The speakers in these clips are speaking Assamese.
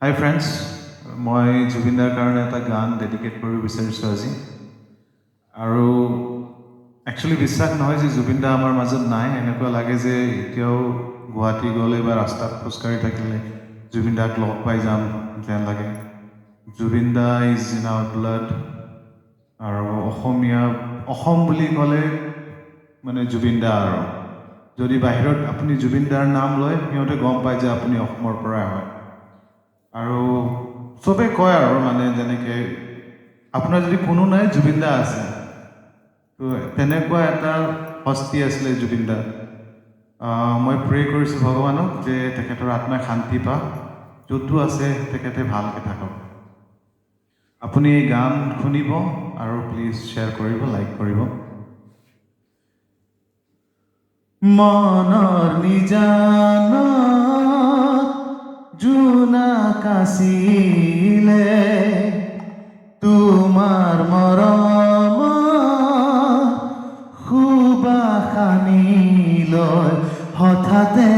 হাই ফ্ৰেণ্ডছ, মই জুবিনদাৰ কাৰণে এটা গান ডেডিকেট কৰিব বিচাৰিছোঁ আজি। আৰু একচুৱেলি বিশ্বাস নহয় যে জুবিনদা আমাৰ মাজত নাই। এনেকুৱা লাগে যে এতিয়াও গুৱাহাটী গ'লে বা ৰাস্তাত খোজকাঢ়ি থাকিলে জুবিনদাক লগ পাই যাম যেন লাগে। জুবিনদা ইজ ইন আৱাৰ ব্লাড। আৰু অসম বুলি ক'লে মানে জুবিনদা। আৰু যদি বাহিৰত আপুনি জুবিনদাৰ নাম লয়, সিহঁতে গম পায় যে আপুনি অসমৰ পৰাই হয়। আৰু চবে কয় আৰু মানে যেনেকৈ আপোনাৰ যদি কোনো নাই জুবিনদা আছে, তো তেনেকুৱা এটা হস্তি আছিলে জুবিনদা। মই প্ৰে কৰিছোঁ ভগৱানক যে তেখেতৰ আত্মাই শান্তি পাওক, য'তো আছে তেখেতে ভালকৈ থাকক। আপুনি এই গান শুনিব আৰু প্লিজ শ্বেয়াৰ কৰিব, লাইক কৰিব। মনৰ নিজান জোনাকাছিলে তোমাৰ মৰম সুবাসনি লৈ হঠাতে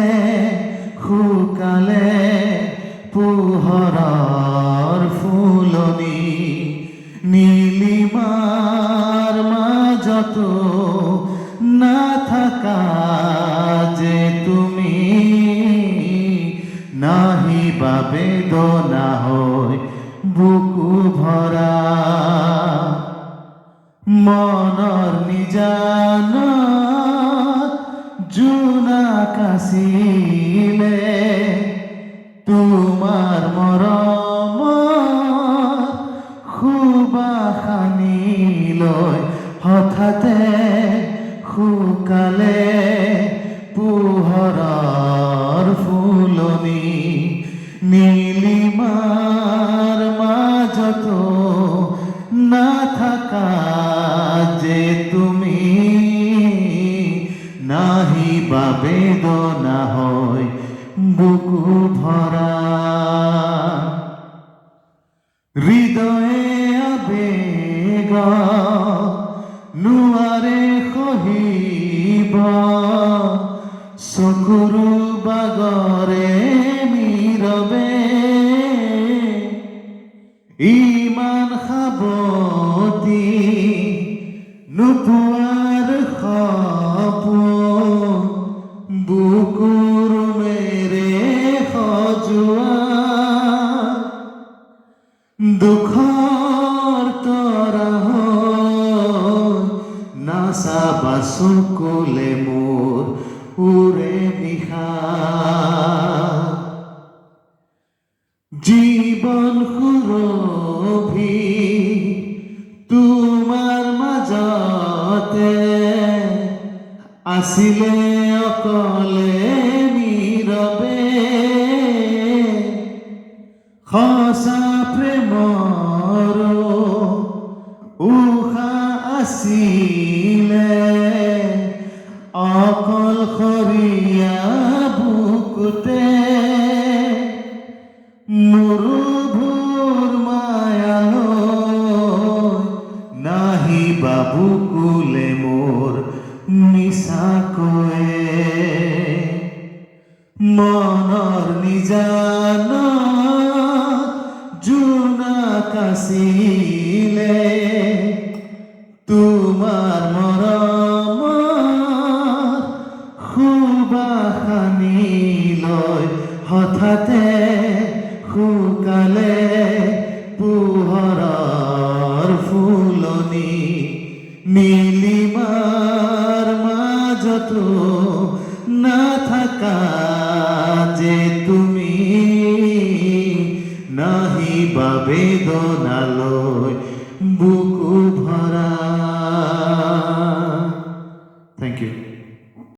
শুকালে পোহৰৰ ফুলনি নীলিমাৰ মাজতো নাথাকা যে তুমি নাহিবা বেদনা হৈ বুকু ভৰা মনৰ নিজান জোনাকাছিলে তোমাৰ মৰম সুবাসনি লৈ হঠাতে শুকালে পোহৰৰ ফুলনি নীলিমাৰ মাজতো নাথাকা যে তুমি নাহিবা বেদনা হৈ বুকু ভৰা হৃদয়ে আবেগ নোৱাৰে সহিব চকুৰু বাগৰে নীৰৱে ইমান সাৱতি নোপোৱাৰ সপোন বুকুৰ মেৰে সজোৱা দুখৰ তৰা নাচাবা চকুলে মোৰ উৰে নিশা জীৱন সুৰভি তোমাৰ মাজতে আছিলে অকলে নীৰৱে সঁচা প্ৰেমৰ উশাহ আছিলে অকলশৰীয়া বুকুতে মোৰভোৰ মায়ালৈ নাহিবা বুকুলে মোৰ মিছাকৈয়ে মনৰ নিজান জোনাকাছিলে তোমাৰ মৰম সুবাসনি লৈ হঠাতে শুকালে পোহৰৰ ফুলনি নীলিমাৰ মাজতো নাথাকা যে তুমি নাহিবা বেদনা লৈ বুকু